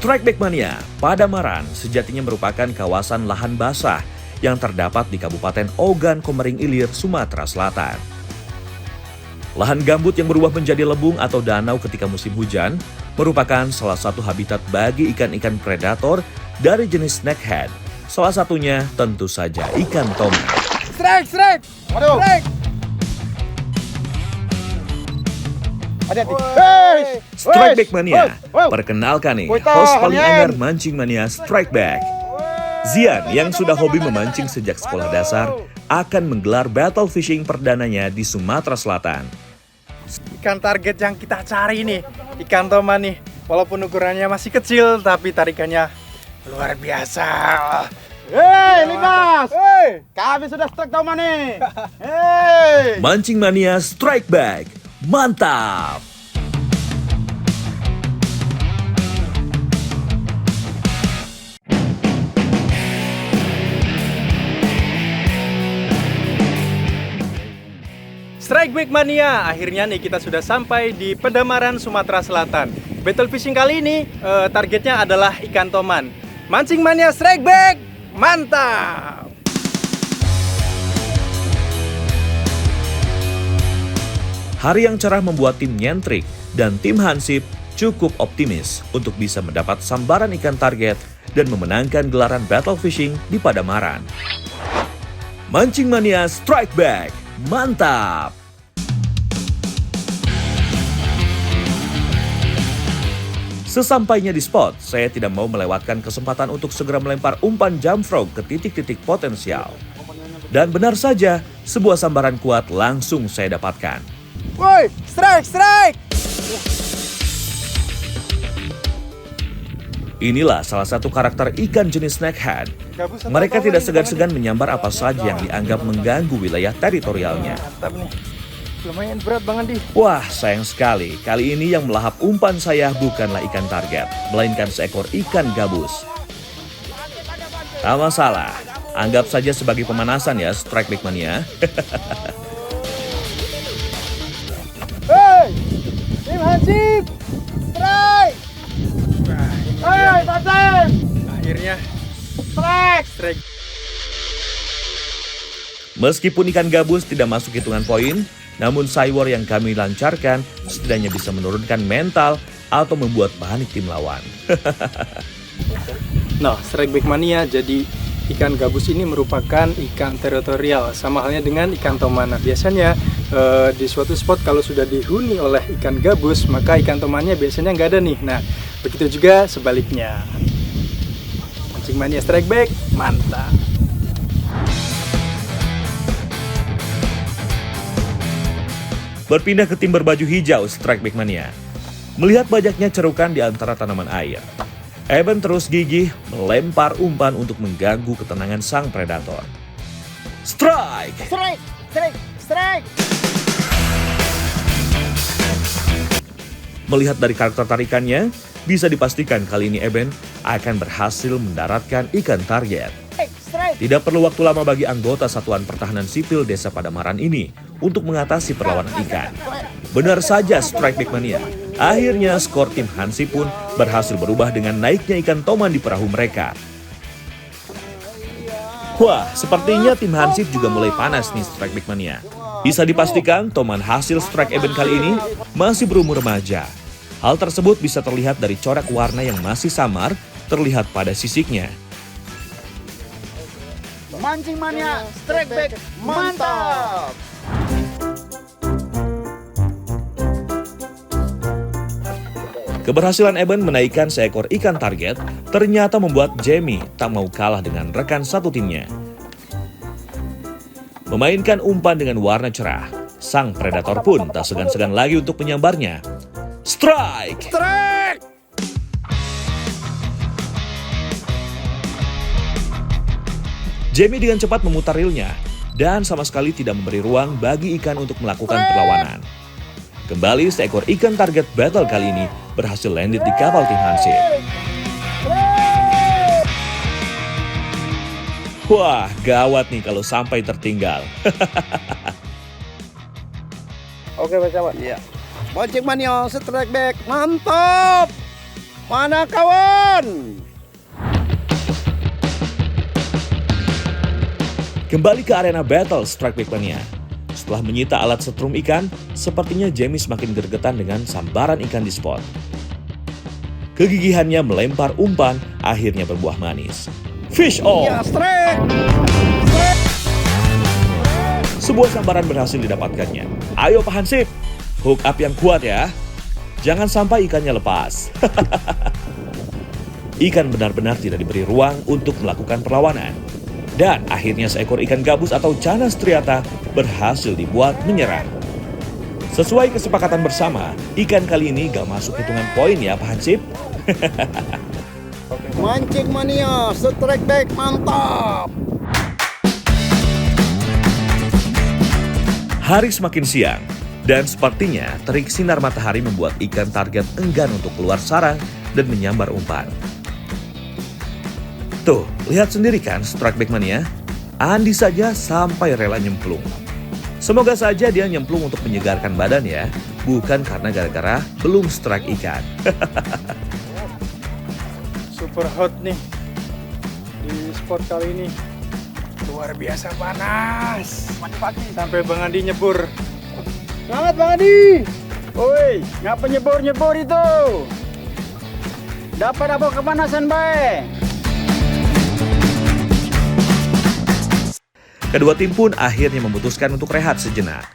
Strike Back Mania, Padamaran sejatinya merupakan kawasan lahan basah yang terdapat di Kabupaten Ogan Komering Ilir, Sumatera Selatan. Lahan gambut yang berubah menjadi lebung atau danau ketika musim hujan merupakan salah satu habitat bagi ikan-ikan predator dari jenis snakehead. Salah satunya tentu saja ikan toman. Strike! Waduh. Strike! Hati-hati. Strike Back Mania, perkenalkan nih host paling anyar mancing mania Strike Back. Zian yang sudah hobi memancing sejak sekolah dasar akan menggelar battle fishing perdananya di Sumatera Selatan. Ikan target yang kita cari nih, ikan toman nih. Walaupun ukurannya masih kecil, tapi tarikannya luar biasa. Hei, Libas! Kami sudah strike toman nih. Hei! Mancing mania Strike Back, mantap! Strike Back Mania, akhirnya nih kita sudah sampai di Padamaran, Sumatera Selatan. Battle fishing kali ini targetnya adalah ikan toman. Mancing Mania Strike Back, mantap! Hari yang cerah membuat tim Nyentrik dan tim Hansip cukup optimis untuk bisa mendapat sambaran ikan target dan memenangkan gelaran battle fishing di Padamaran. Mancing Mania Strike Back, mantap! Sesampainya di spot, saya tidak mau melewatkan kesempatan untuk segera melempar umpan jump frog ke titik-titik potensial. Dan benar saja, sebuah sambaran kuat langsung saya dapatkan. Woi, strike! Inilah salah satu karakter ikan jenis snakehead. Mereka tidak segan-segan menyambar apa saja yang dianggap mengganggu wilayah teritorialnya. Mantap nih, lumayan berat Bang Andi. Wah, sayang sekali. Kali ini yang melahap umpan saya bukanlah ikan target, melainkan seekor ikan gabus. Tak masalah, anggap saja sebagai pemanasan ya Strike Back Mania. Hei! Tim Hansip! Strike! Hei, Taten! Akhirnya Strike! Meskipun ikan gabus tidak masuk hitungan poin, namun cywar yang kami lancarkan setidaknya bisa menurunkan mental atau membuat panik tim lawan. Nah, Strike Back Mania, jadi ikan gabus ini merupakan ikan teritorial, sama halnya dengan ikan toman. Nah, biasanya di suatu spot kalau sudah dihuni oleh ikan gabus, maka ikan tomannya biasanya nggak ada nih. Nah, begitu juga sebaliknya. Mancing Mania Strike Back, mantap! Berpindah ke tim berbaju hijau Strike Back Mania. Melihat banyaknya cerukan di antara tanaman air, Eben terus gigih melempar umpan untuk mengganggu ketenangan sang predator. Strike! Strike! Melihat dari karakter tarikannya, bisa dipastikan kali ini Eben akan berhasil mendaratkan ikan target. Tidak perlu waktu lama bagi anggota Satuan Pertahanan Sipil Desa Padamaran ini untuk mengatasi perlawanan ikan. Benar saja Strike Back Mania. Akhirnya skor tim Hansi pun berhasil berubah dengan naiknya ikan toman di perahu mereka. Wah, sepertinya tim Hansip juga mulai panas nih Strike Back Mania. Bisa dipastikan toman hasil Strike Eben kali ini masih berumur remaja. Hal tersebut bisa terlihat dari corak warna yang masih samar terlihat pada sisiknya. Mancing Mania Strike Back, mantap! Keberhasilan Eben menaikkan seekor ikan target ternyata membuat Jamie tak mau kalah dengan rekan satu timnya. Memainkan umpan dengan warna cerah, sang predator pun tak segan-segan lagi untuk menyambarnya. Strike! Jamie dengan cepat memutar reelnya dan sama sekali tidak memberi ruang bagi ikan untuk melakukan perlawanan. Kembali seekor ikan target battle kali ini berhasil landed di kapal tim Hansip. Wah, gawat nih kalau sampai tertinggal. Oke, Pak Camat. Iya. Mancing Mania Strike Back, mantap! Mana kawan? Kembali ke arena battle Strike Back Mania. Setelah menyita alat setrum ikan, sepertinya Jamie semakin gergetan dengan sambaran ikan di spot. Kegigihannya melempar umpan akhirnya berbuah manis. Fish on! Ya, strike! Sebuah sambaran berhasil didapatkannya. Ayo Pak Hansip, hook up yang kuat ya. Jangan sampai ikannya lepas. Ikan benar-benar tidak diberi ruang untuk melakukan perlawanan. Dan akhirnya seekor ikan gabus atau canas striata berhasil dibuat menyerang. Sesuai kesepakatan bersama, ikan kali ini gak masuk hitungan poin ya Pak Hansip. Mancing mania, strike back mantap. Hari semakin siang, dan sepertinya terik sinar matahari membuat ikan target enggan untuk keluar sarang dan menyambar umpan. Tuh, lihat sendiri kan Strike Back Mania? Andi saja sampai rela nyemplung. Semoga saja dia nyemplung untuk menyegarkan badan ya, bukan karena gara-gara belum strike ikan. Super hot nih di spot kali ini. Luar biasa panas. Pagi sampai Bang Andi nyebur. Semangat Bang Adi. Woi, ngapa nyebur-nyebur itu? Dapat apa kepanasan baik? Kedua tim pun akhirnya memutuskan untuk rehat sejenak.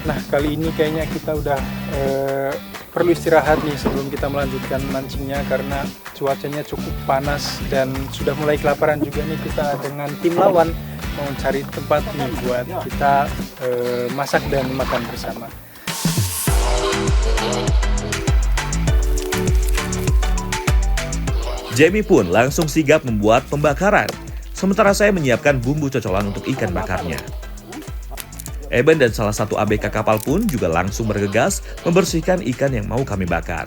Nah, kali ini kayaknya kita udah perlu istirahat nih sebelum kita melanjutkan mancingnya karena cuacanya cukup panas dan sudah mulai kelaparan juga nih kita dengan tim lawan mau cari tempat nih buat kita masak dan makan bersama. Jamie pun langsung sigap membuat pembakaran, sementara saya menyiapkan bumbu cocolan untuk ikan bakarnya. Eben dan salah satu ABK kapal pun juga langsung bergegas membersihkan ikan yang mau kami bakar.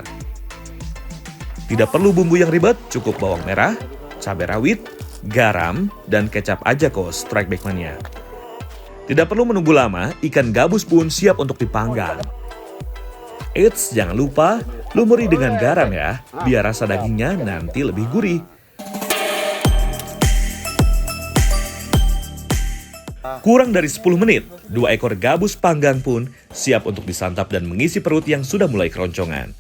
Tidak perlu bumbu yang ribet, cukup bawang merah, cabai rawit, garam, dan kecap aja kok Strike Back Mania. Tidak perlu menunggu lama, ikan gabus pun siap untuk dipanggang. Eits, jangan lupa lumuri dengan garam ya, biar rasa dagingnya nanti lebih gurih. Kurang dari 10 menit, 2 ekor gabus panggang pun siap untuk disantap dan mengisi perut yang sudah mulai keroncongan.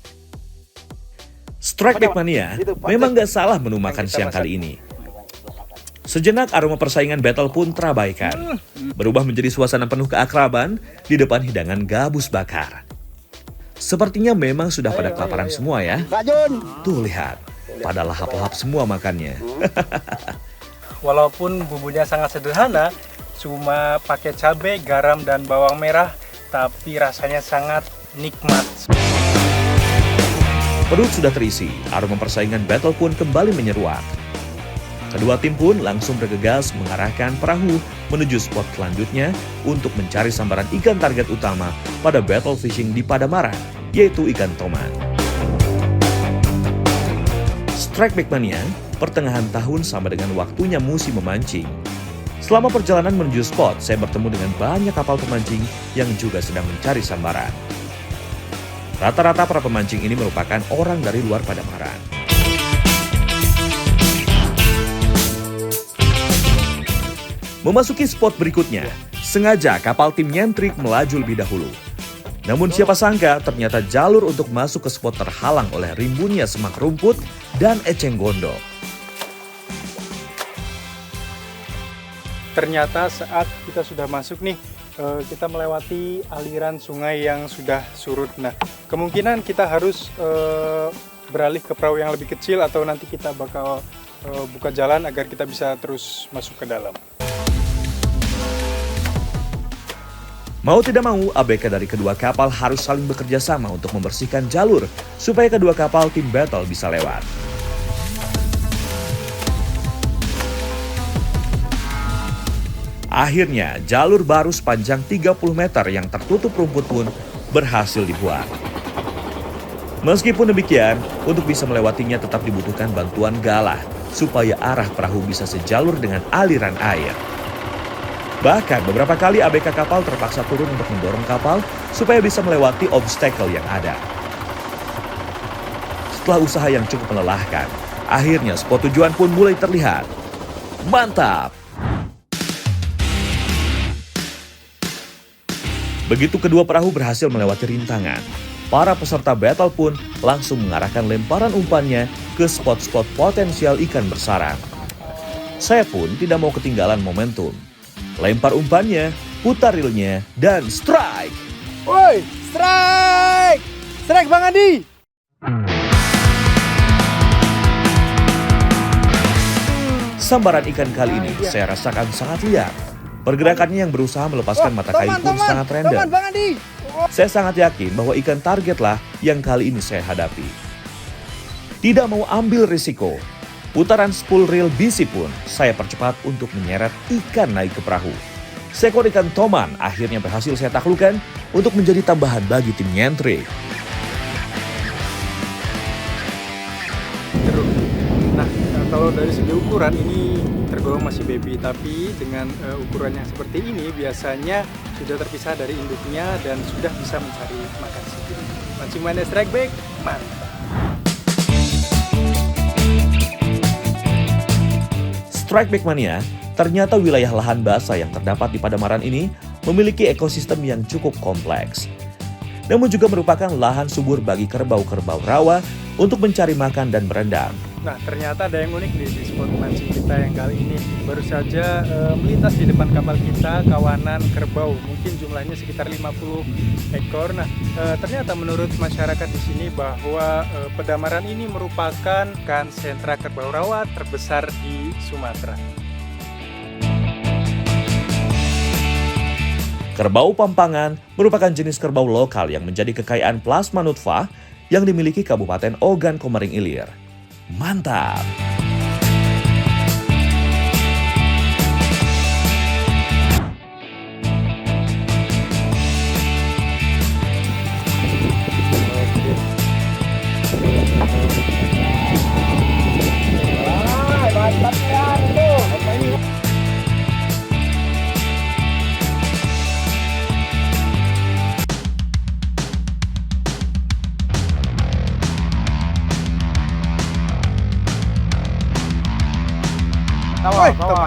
Strike Back Mania memang gak salah menu makan siang kali ini. Sejenak aroma persaingan battle pun terabaikan, berubah menjadi suasana penuh keakraban di depan hidangan gabus bakar. Sepertinya memang sudah pada kelaparan semua ya. Kak Jun. Tuh lihat, pada lahap-lahap semua makannya. Walaupun bumbunya sangat sederhana, cuma pakai cabai, garam, dan bawang merah, tapi rasanya sangat nikmat. Perut sudah terisi, aroma persaingan battle pun kembali menyeruak. Kedua tim pun langsung bergegas mengarahkan perahu menuju spot selanjutnya untuk mencari sambaran ikan target utama pada battle fishing di Padamaran, yaitu ikan toman. Strike Back Mania, pertengahan tahun sama dengan waktunya musim memancing. Selama perjalanan menuju spot, saya bertemu dengan banyak kapal pemancing yang juga sedang mencari sambaran. Rata-rata para pemancing ini merupakan orang dari luar Padamaran. Memasuki spot berikutnya, sengaja kapal tim nyentrik melaju lebih dahulu. Namun siapa sangka ternyata jalur untuk masuk ke spot terhalang oleh rimbunnya semak rumput dan eceng gondok. Ternyata saat kita sudah masuk nih, kita melewati aliran sungai yang sudah surut. Nah, kemungkinan kita harus beralih ke perahu yang lebih kecil atau nanti kita bakal buka jalan agar kita bisa terus masuk ke dalam. Mau tidak mau, ABK dari kedua kapal harus saling bekerja sama untuk membersihkan jalur supaya kedua kapal tim battle bisa lewat. Akhirnya, jalur baru sepanjang 30 meter yang tertutup rumput pun berhasil dibuat. Meskipun demikian, untuk bisa melewatinya tetap dibutuhkan bantuan galah supaya arah perahu bisa sejalur dengan aliran air. Bahkan beberapa kali ABK kapal terpaksa turun untuk mendorong kapal supaya bisa melewati obstacle yang ada. Setelah usaha yang cukup melelahkan, akhirnya spot tujuan pun mulai terlihat. Mantap! Begitu kedua perahu berhasil melewati rintangan, para peserta battle pun langsung mengarahkan lemparan umpannya ke spot-spot potensial ikan bersarang. Saya pun tidak mau ketinggalan momentum. Lempar umpannya, putar reelnya, dan strike! Woi, strike! Strike Bang Andi! Sambaran ikan kali ini saya rasakan sangat liar. Pergerakannya yang berusaha melepaskan mata kayu pun sangat random. Bang Andi! Saya sangat yakin bahwa ikan target lah yang kali ini saya hadapi. Tidak mau ambil risiko, putaran spool reel BC pun saya percepat untuk menyeret ikan naik ke perahu. Seekor ikan toman akhirnya berhasil saya taklukkan untuk menjadi tambahan bagi tim nyentrik. Nah, kalau dari segi ukuran ini tergolong masih baby, tapi dengan ukuran yang seperti ini biasanya sudah terpisah dari induknya dan sudah bisa mencari makan sendiri. Mancing Mania Strike Back, mantap! Strike Back Mania, ternyata wilayah lahan basah yang terdapat di Padamaran ini memiliki ekosistem yang cukup kompleks. Namun juga merupakan lahan subur bagi kerbau-kerbau rawa untuk mencari makan dan berendam. Nah, ternyata ada yang unik nih di spot mancing kita yang kali ini. Baru saja melintas di depan kapal kita kawanan kerbau, mungkin jumlahnya sekitar 50 ekor. Nah, ternyata menurut masyarakat di sini bahwa Padamaran ini merupakan sentra kerbau rawa terbesar di Sumatera. Kerbau Pampangan merupakan jenis kerbau lokal yang menjadi kekayaan plasma nutfah yang dimiliki Kabupaten Ogan Komering Ilir. Mantap!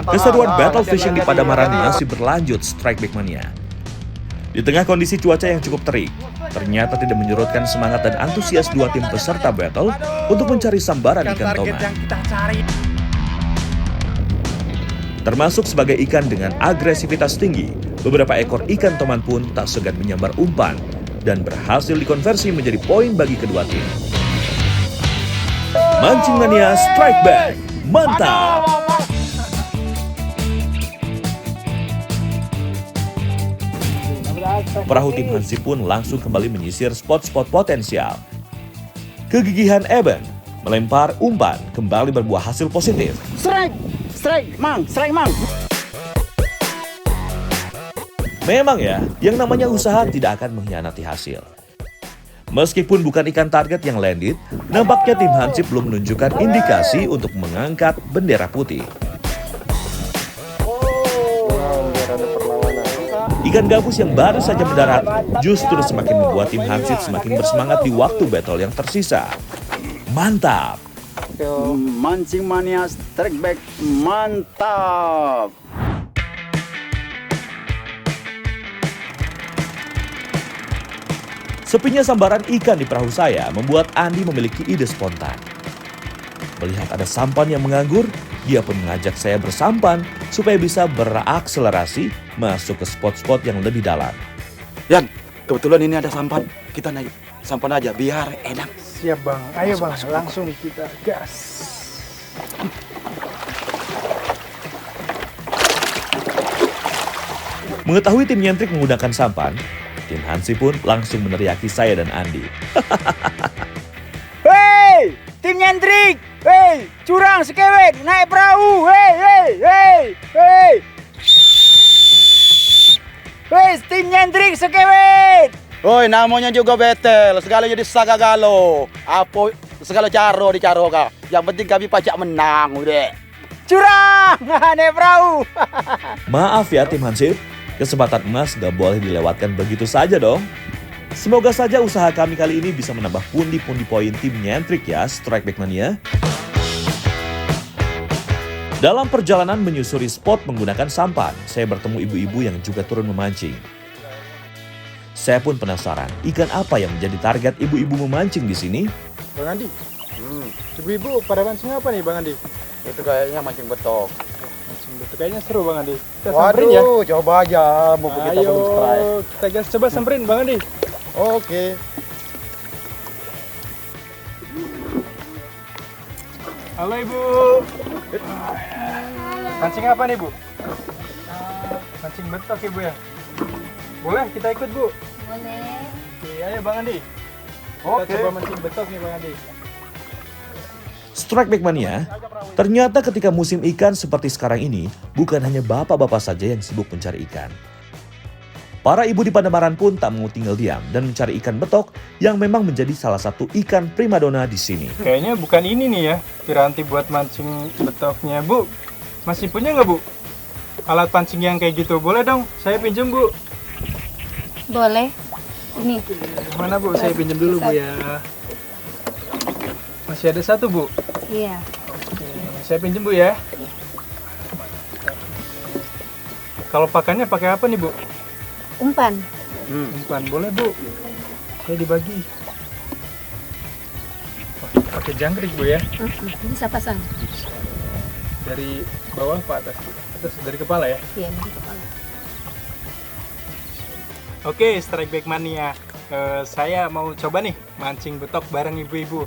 Keseruan battle fishing di Padamaran masih berlanjut Strike Back Mania. Di tengah kondisi cuaca yang cukup terik, ternyata tidak menyurutkan semangat dan antusias dua tim peserta battle untuk mencari sambaran ikan toman. Termasuk sebagai ikan dengan agresivitas tinggi, beberapa ekor ikan toman pun tak segan menyambar umpan dan berhasil dikonversi menjadi poin bagi kedua tim. Mancing Mania Strike Back, mantap! Perahu tim Hansi pun langsung kembali menyisir spot-spot potensial. Kegigihan Eben melempar umpan kembali berbuah hasil positif. Strike! Strike, Mang! Strike, Mang! Memang ya, yang namanya usaha tidak akan mengkhianati hasil. Meskipun bukan ikan target yang landed, nampaknya tim Hansip belum menunjukkan indikasi untuk mengangkat bendera putih. Ikan gabus yang baru saja mendarat justru semakin membuat tim Hansip semakin bersemangat di waktu battle yang tersisa. Mantap! Mancing Mania Strike Back, mantap! Sepinya sambaran ikan di perahu saya membuat Andi memiliki ide spontan. Melihat ada sampan yang menganggur, dia pun mengajak saya bersampan supaya bisa berakselerasi masuk ke spot-spot yang lebih dalam. Yan, kebetulan ini ada sampan. Kita naik sampan aja biar enak. Siap Bang, ayo Bang, langsung kita gas. Mengetahui tim nyentrik menggunakan sampan, tim Hansi pun langsung meneriaki saya dan Andi. Hei, tim nyentrik! Hei, curang sekewet, naik perahu! Hei, hei, hei, hei! Hei, tim nyentrik sekewet! Woi, namanya juga betel. Segala jadi sagagalo. Apa segala caro dicaro kah? Yang penting kami pajak menang, udah. Curang! Naik perahu! Maaf ya tim Hansip, kesempatan emas gak boleh dilewatkan begitu saja dong. Semoga saja usaha kami kali ini bisa menambah pundi-pundi poin tim nyentrik ya, Strikeback Mania. Dalam perjalanan menyusuri spot menggunakan sampan, saya bertemu ibu-ibu yang juga turun memancing. Saya pun penasaran, ikan apa yang menjadi target ibu-ibu memancing di sini? Bang Andi, ibu-ibu pada mancing apa nih Bang Andi? Itu kayaknya mancing betok. Mancing betul, kayaknya seru Bang Andi. Kita samperin ya. Waduh, coba aja mumpung kita belum strike. Ayo, kita gas coba samperin Bang Andi. Oke. Halo Ibu. Mancing apa nih Bu? Mancing betok Ibu ya? Boleh kita ikut Bu? Boleh. Oke, ayo Bang Andi. Kita coba mancing betok nih Bang Andi. Strikeback Mania, ternyata ketika musim ikan seperti sekarang ini, bukan hanya bapak-bapak saja yang sibuk mencari ikan. Para ibu di Pandamaran pun tak mau tinggal diam dan mencari ikan betok yang memang menjadi salah satu ikan primadona di sini. Kayaknya bukan ini nih ya, piranti buat mancing betoknya Bu. Masih punya nggak Bu? Alat pancing yang kayak gitu, boleh dong, saya pinjem Bu. Boleh. Ini. Mana Bu, saya pinjem dulu Bu ya. Masih ada satu Bu. Iya. Saya pinjem Bu ya. Kalau pakannya pakai apa nih Bu? Umpan. Umpan boleh Bu. Saya dibagi. Pakai jangkrik Bu ya. Bisa pasang. Dari bawah ke atas. Atas dari kepala ya. Iya, di kepala. Oke, Strikeback Mania. Saya mau coba nih mancing betok bareng ibu-ibu.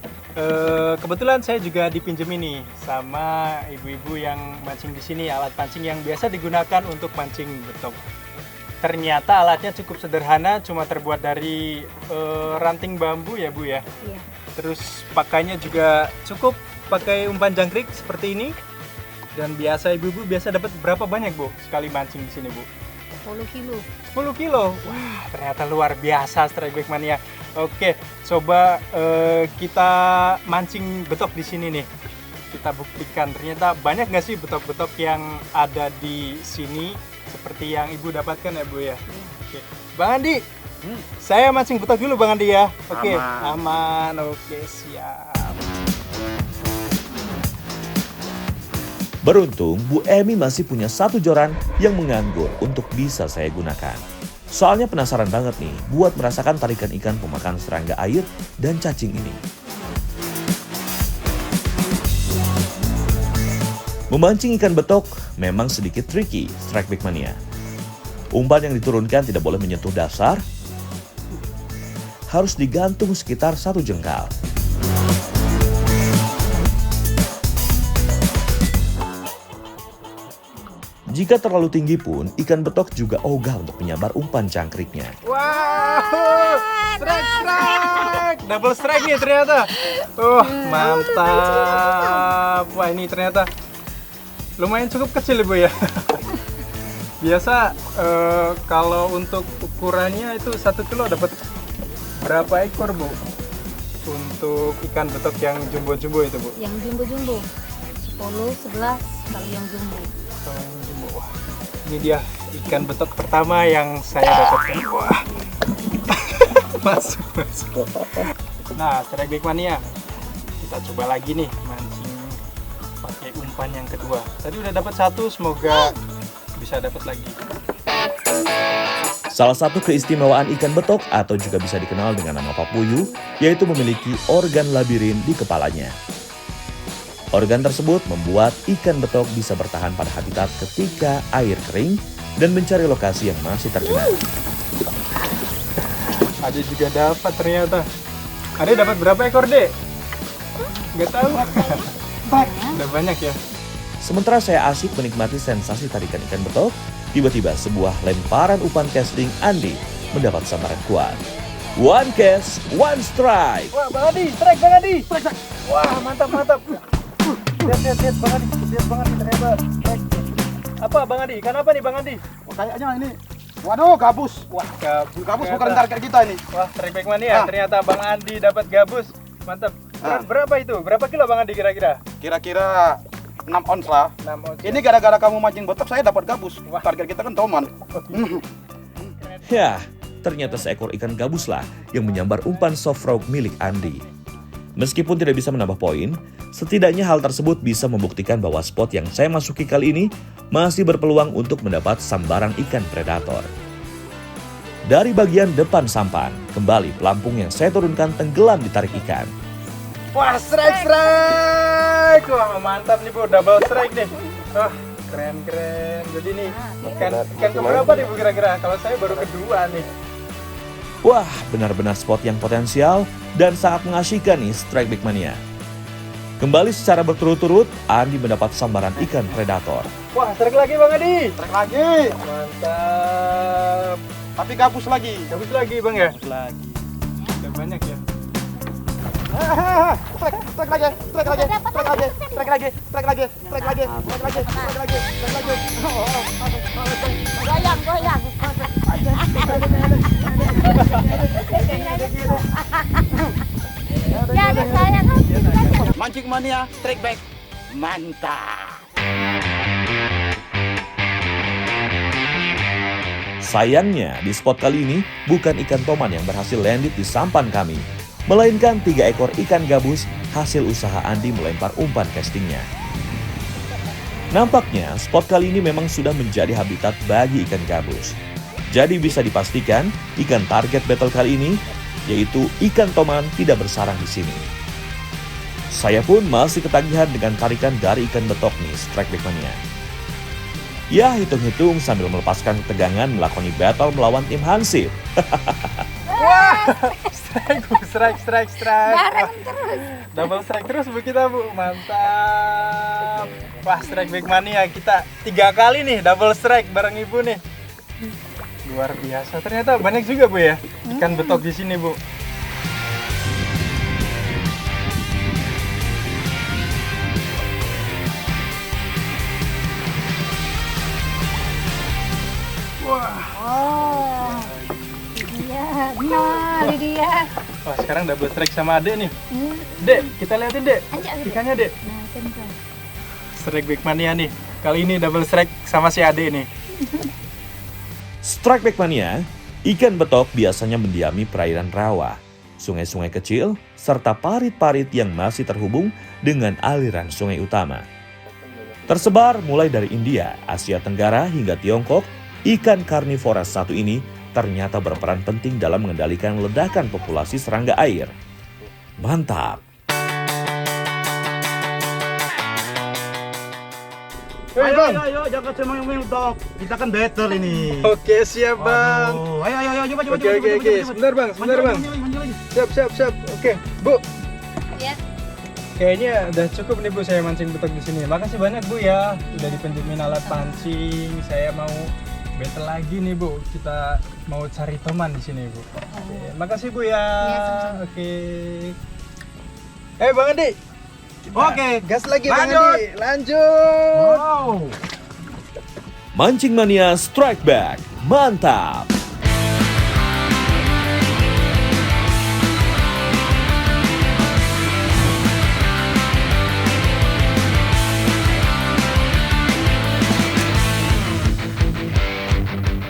Kebetulan saya juga dipinjem ini sama ibu-ibu yang mancing di sini, alat pancing yang biasa digunakan untuk mancing betok. Ternyata alatnya cukup sederhana, cuma terbuat dari ranting bambu ya Bu ya. Iya. Terus pakainya juga cukup pakai umpan jangkrik seperti ini. Dan biasa ibu-ibu biasa dapat berapa banyak Bu sekali mancing di sini Bu? 10 kilo. 10 kilo. Wah, ternyata luar biasa Strikeback Mania. Oke, coba kita mancing betok di sini nih. Kita buktikan ternyata banyak nggak sih betok-betok yang ada di sini seperti yang Ibu dapatkan ya Bu ya. Oke. Bang Andi, saya mancing betok dulu Bang Andi ya. Oke, aman. Oke, siap. Beruntung, Bu Emi masih punya satu joran yang menganggur untuk bisa saya gunakan. Soalnya penasaran banget nih buat merasakan tarikan ikan pemakan serangga air dan cacing ini. Memancing ikan betok memang sedikit tricky, Strikeback Mania. Umpan yang diturunkan tidak boleh menyentuh dasar, harus digantung sekitar 1 jengkal. Jika terlalu tinggi pun, ikan betok juga ogah untuk menyabar umpan cangkriknya. Wow, strike, double strike nih ternyata. Mantap. Wah, ini ternyata lumayan cukup kecil Ibu ya. Biasa kalau untuk ukurannya itu 1 kilo dapat berapa ekor Bu? Untuk ikan betok yang jumbo-jumbo itu Bu? Yang jumbo-jumbo. 10, 11 kalau yang jumbo. Wah, ini dia ikan betok pertama yang saya dapatkan. Wah, masuk. Nah, Strikeback Mania, kita coba lagi nih mancing pakai umpan yang kedua. Tadi udah dapat 1, semoga bisa dapat lagi. Salah satu keistimewaan ikan betok atau juga bisa dikenal dengan nama papuyu, yaitu memiliki organ labirin di kepalanya. Organ tersebut membuat ikan betok bisa bertahan pada habitat ketika air kering dan mencari lokasi yang masih tergenang. Ade juga dapat ternyata. Ade dapat berapa ekor, Dek? Nggak tahu. Udah banyak ya. Sementara saya asik menikmati sensasi tarikan ikan betok, tiba-tiba sebuah lemparan umpan casting Andi mendapat sambaran kuat. One cast, one strike. Wah, Bang Adi, strike Bang Adi. Strike. Wah, mantap. Lihat Bang Adi, ternyata strike. Apa Bang Adi? Ikan apa nih Bang Adi? Kayaknya ini. Waduh, gabus. Wah, gabus. Gabus ternyata. bukan target kita ini. Wah, Strikeback Mania. Ternyata Bang Andi dapat gabus. Mantap. Berapa itu? Berapa kilo Bang Andi kira-kira? Kira-kira 6 ons lah. 6 ons. Ini gara-gara kamu mancing betok saya dapat gabus. Wah. Target kita kan toman. Ya, ternyata seekor ikan gabuslah yang menyambar umpan soft frog milik Andi. Meskipun tidak bisa menambah poin, setidaknya hal tersebut bisa membuktikan bahwa spot yang saya masuki kali ini masih berpeluang untuk mendapat sambaran ikan predator. Dari bagian depan sampan, kembali pelampung yang saya turunkan tenggelam ditarik ikan. Wah, strike. Wah, mantap nih Bu, double strike nih. Wah, keren. Jadi nih, ikan keberapa nih Bu kira-kira? Kalau saya baru kedua nih. Wah, benar-benar spot yang potensial dan sangat mengasyikkan nih Strike Big Mania. Kembali secara berturut-turut, Andi mendapat sambaran ikan predator. Wah, strike lagi Bang Adi. Strike lagi. Mantap. Tapi gabus lagi. Gabus lagi Bang ya? Gabus lagi. Udah banyak ya. Strike lagi. Goyang. Ya, ada saya kan. Mancing mania, strike back. Mantap. Sayangnya, di spot kali ini bukan ikan toman yang berhasil landed di sampan kami, melainkan 3 ekor ikan gabus hasil usaha Andi melempar umpan castingnya. Nampaknya spot kali ini memang sudah menjadi habitat bagi ikan gabus. Jadi bisa dipastikan ikan target battle kali ini yaitu ikan toman tidak bersarang di sini. Saya pun masih ketagihan dengan tarikan dari ikan betok nih Strike Big Mania. Ya, hitung-hitung sambil melepaskan ketegangan melakoni battle melawan tim Hansip. Strike. Bareng terus. Double strike terus Bu kita Bu, mantap. Wah, Strike Big Mania kita 3 kali nih double strike bareng Ibu nih. Luar biasa, ternyata banyak juga Bu ya ikan betok di sini Bu. Oh. Ini dia. Wah, sekarang double strike sama Ade nih. Dek, kita liatin Dek. Ikannya Dek. Nah, tentu. Strike Big Mania nih. Kali ini double strike sama si Ade nih. Strike Big Mania, ikan betok biasanya mendiami perairan rawa, sungai-sungai kecil, serta parit-parit yang masih terhubung dengan aliran sungai utama. Tersebar mulai dari India, Asia Tenggara hingga Tiongkok, ikan karnivora satu ini ternyata berperan penting dalam mengendalikan ledakan populasi serangga air. Mantap! Ayo, jangan cuma yang untuk. Kita kan battle ini. Oke, siap Bang. Aduh, ayo, coba. Oke. Sebentar Bang. Siap. Oke, Bu. Ya. Kayaknya udah cukup nih Bu saya mancing betok di sini. Makasih banyak Bu ya udah dipinjemin alat pancing. Saya mau battle lagi nih Bu. Kita mau cari toman di sini Bu. Oke, makasih Bu ya. sama-sama. Oke. Bang Adi. Oke, Gas lagi Bang lanjut. Adi. Lanjut. Wow. Mancing Mania Strike Back, mantap!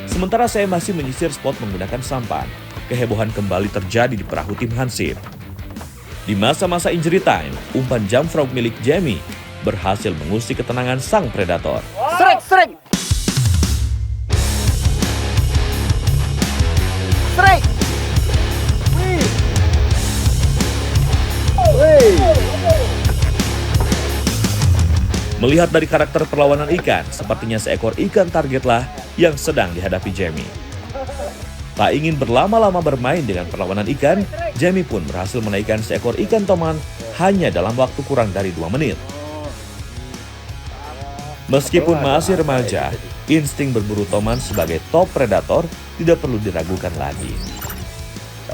Sementara saya masih menyisir spot menggunakan sampan, kehebohan kembali terjadi di perahu tim Hansip. Di masa-masa injury time, umpan jump frog milik Jamie berhasil mengusik ketenangan sang predator. Strike. Melihat dari karakter perlawanan ikan, sepertinya seekor ikan targetlah yang sedang dihadapi Jamie. Tak ingin berlama-lama bermain dengan perlawanan ikan, Jamie pun berhasil menaikkan seekor ikan toman hanya dalam waktu kurang dari 2 menit. Meskipun masih remaja, insting berburu toman sebagai top predator tidak perlu diragukan lagi.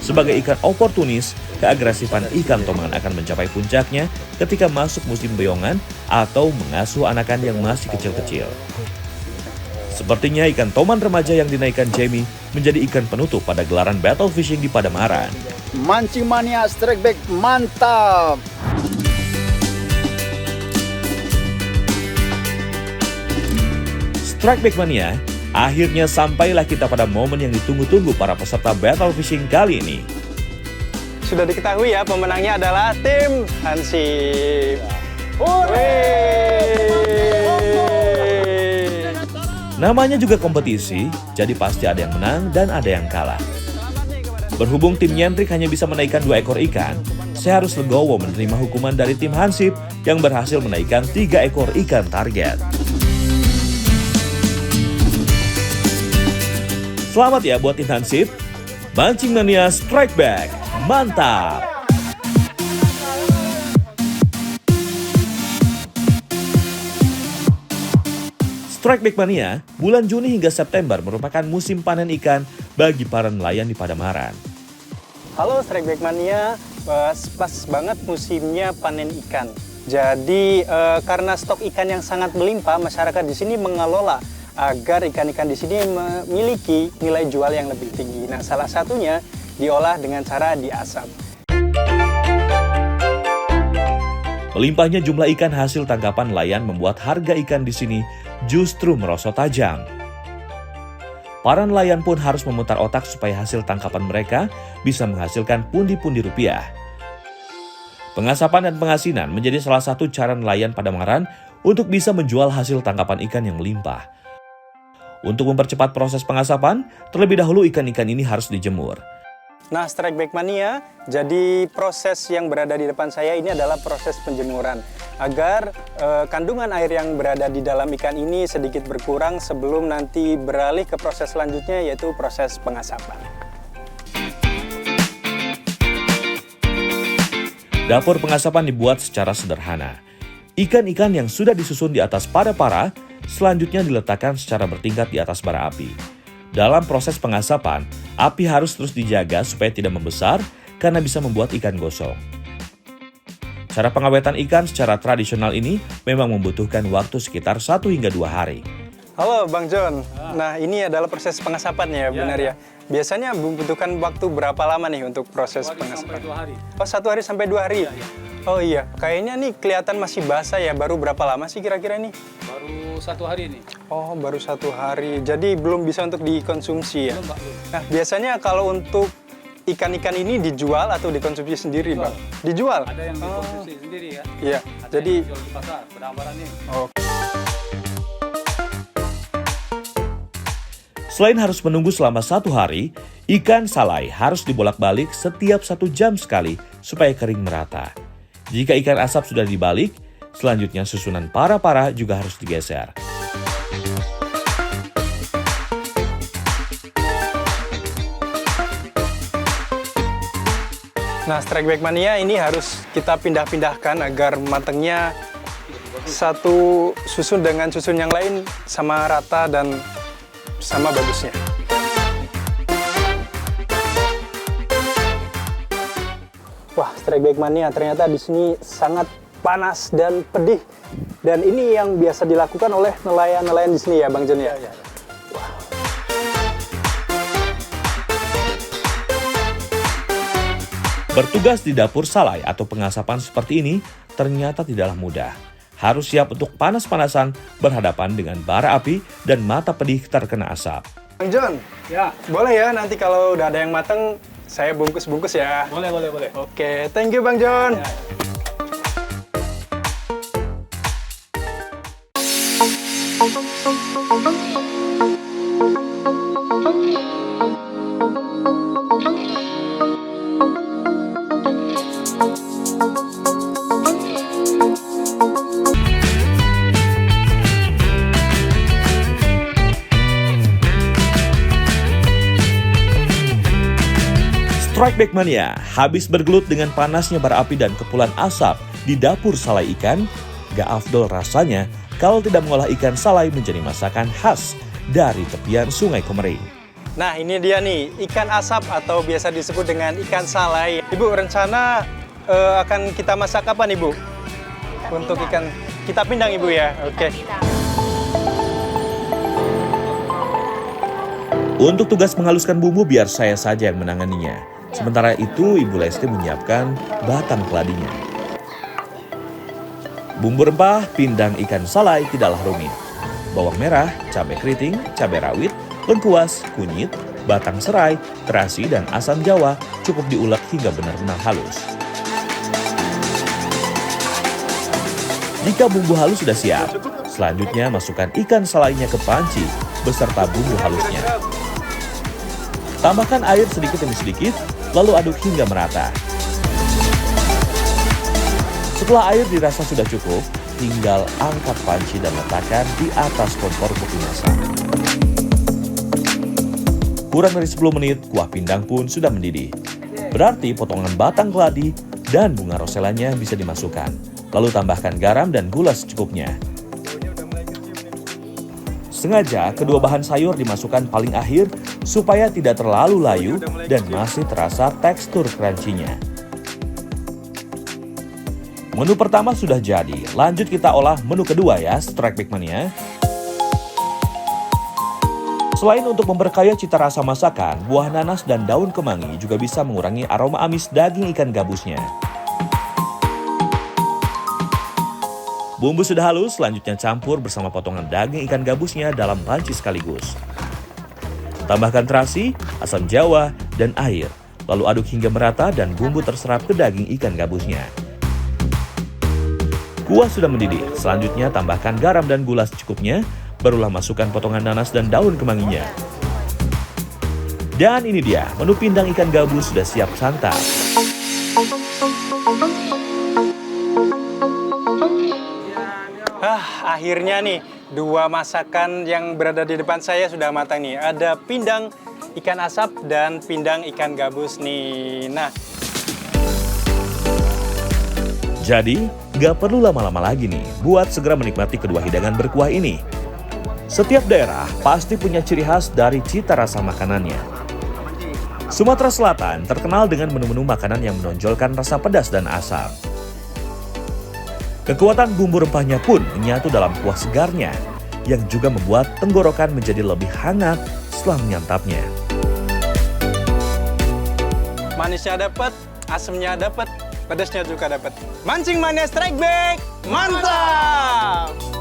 Sebagai ikan oportunis, keagresifan ikan toman akan mencapai puncaknya ketika masuk musim beongan atau mengasuh anakan yang masih kecil-kecil. Sepertinya ikan toman remaja yang dinaikkan Jamie menjadi ikan penutup pada gelaran battle fishing di Padamaran. Mancing Mania Strike Back mantap. Strike Back Mania Akhirnya sampailah kita pada momen yang ditunggu-tunggu para peserta battle fishing kali ini. Sudah diketahui ya, pemenangnya adalah tim Hansip. Namanya juga kompetisi, jadi pasti ada yang menang dan ada yang kalah. Berhubung tim nyentrik hanya bisa menaikkan 2 ekor ikan, saya harus legowo menerima hukuman dari tim Hansip yang berhasil menaikkan 3 ekor ikan target. Selamat ya buat tim Hansip. Mancing Mania Strike Back. Mantap! Strike Back Mania, bulan Juni hingga September merupakan musim panen ikan bagi para nelayan di Pademangan. Halo Strike Back Mania, pas banget musimnya panen ikan. Jadi karena stok ikan yang sangat melimpah, masyarakat di sini mengelola agar ikan-ikan di sini memiliki nilai jual yang lebih tinggi. Nah, salah satunya diolah dengan cara diasap. Melimpahnya jumlah ikan hasil tangkapan nelayan membuat harga ikan di sini justru merosot tajam. Para nelayan pun harus memutar otak supaya hasil tangkapan mereka bisa menghasilkan pundi-pundi rupiah. Pengasapan dan pengasinan menjadi salah satu cara nelayan Pademangan untuk bisa menjual hasil tangkapan ikan yang melimpah. Untuk mempercepat proses pengasapan, terlebih dahulu ikan-ikan ini harus dijemur. Nah, Strike Back Mania, jadi proses yang berada di depan saya ini adalah proses penjemuran. Agar kandungan air yang berada di dalam ikan ini sedikit berkurang sebelum nanti beralih ke proses selanjutnya, yaitu proses pengasapan. Dapur pengasapan dibuat secara sederhana. Ikan-ikan yang sudah disusun di atas para selanjutnya diletakkan secara bertingkat di atas bara api. Dalam proses pengasapan, api harus terus dijaga supaya tidak membesar karena bisa membuat ikan gosong. Cara pengawetan ikan secara tradisional ini memang membutuhkan waktu sekitar 1 hingga 2 hari. Halo Bang John, nah ini adalah proses pengasapan ya, benar ya? Biasanya membutuhkan waktu berapa lama nih untuk proses pengasapan? 1 hari. Oh, 1 hari sampai 2 hari? Oh iya, kayaknya nih kelihatan masih basah ya, baru berapa lama sih kira-kira nih? Baru 1 hari ini. Oh, baru 1 hari, jadi belum bisa untuk dikonsumsi ya? Belum, Pak. Belum. Nah, biasanya kalau untuk ikan-ikan ini dijual atau dikonsumsi sendiri, Bang? Dijual? Ada yang dikonsumsi sendiri ya. Iya, Ada jadi... yang dijual di pasar, barang-barang ini. Oh. Selain harus menunggu selama 1 hari, ikan salai harus dibolak-balik setiap 1 jam sekali supaya kering merata. Jika ikan asap sudah dibalik, selanjutnya susunan para juga harus digeser. Nah, Strike Back Mania ini harus kita pindah-pindahkan agar matangnya satu susun dengan susun yang lain sama rata dan sama bagusnya. Wah, Strike Back Mania ternyata di sini sangat panas dan pedih. Dan ini yang biasa dilakukan oleh nelayan-nelayan di sini ya, Bang Jon ya? Bertugas di dapur salai atau pengasapan seperti ini ternyata tidaklah mudah. Harus siap untuk panas-panasan berhadapan dengan bara api dan mata pedih terkena asap. Bang Jon, Ya, boleh ya nanti kalau udah ada yang mateng, saya bungkus-bungkus ya. boleh. Oke, thank you Bang Jon. Ya. Strike Back Mania, habis bergelut dengan panasnya bara api dan kepulan asap di dapur salai ikan, gak afdol rasanya kalau tidak mengolah ikan salai menjadi masakan khas dari tepian Sungai Komering. Nah, ini dia nih, ikan asap atau biasa disebut dengan ikan salai. Ibu, rencana akan kita masak apa nih, Bu? Untuk ikan, kita pindang Ibu ya? Oke. Untuk tugas menghaluskan bumbu biar saya saja yang menanganinya. Sementara itu, Ibu Lesti menyiapkan batang keladinya. Bumbu rempah, pindang ikan salai tidaklah rumit. bawang merah, cabai keriting, cabai rawit, lengkuas, kunyit, batang serai, terasi, dan asam jawa cukup diulek hingga benar-benar halus. Jika bumbu halus sudah siap, selanjutnya masukkan ikan salainya ke panci beserta bumbu halusnya. Tambahkan air sedikit demi sedikit, lalu aduk hingga merata. Setelah air dirasa sudah cukup, tinggal angkat panci dan letakkan di atas kompor untuk dimasak. Kurang dari 10 menit, kuah pindang pun sudah mendidih. Berarti potongan batang keladi dan bunga roselanya bisa dimasukkan. Lalu tambahkan garam dan gula secukupnya. Sengaja kedua bahan sayur dimasukkan paling akhir supaya tidak terlalu layu dan masih terasa tekstur crunchy-nya. Menu pertama sudah jadi, lanjut kita olah menu kedua ya, Strike Big Mania. Selain untuk memperkaya cita rasa masakan, buah nanas dan daun kemangi juga bisa mengurangi aroma amis daging ikan gabusnya. Bumbu sudah halus, selanjutnya campur bersama potongan daging ikan gabusnya dalam panci sekaligus. Tambahkan terasi, asam jawa, dan air. Lalu aduk hingga merata dan bumbu terserap ke daging ikan gabusnya. Kuah sudah mendidih, selanjutnya tambahkan garam dan gula secukupnya, barulah masukkan potongan nanas dan daun kemanginya. Dan ini dia, menu pindang ikan gabus sudah siap santap. Akhirnya nih, dua masakan yang berada di depan saya sudah matang nih. Ada pindang ikan asap dan pindang ikan gabus nih. Nah, jadi, nggak perlu lama-lama lagi nih buat segera menikmati kedua hidangan berkuah ini. Setiap daerah pasti punya ciri khas dari cita rasa makanannya. Sumatera Selatan terkenal dengan menu-menu makanan yang menonjolkan rasa pedas dan asam. Kekuatan bumbu rempahnya pun menyatu dalam kuah segarnya, yang juga membuat tenggorokan menjadi lebih hangat setelah menyantapnya. manisnya dapat, asamnya dapat, pedasnya juga dapat. Mancing Mania Strike Back, mantap!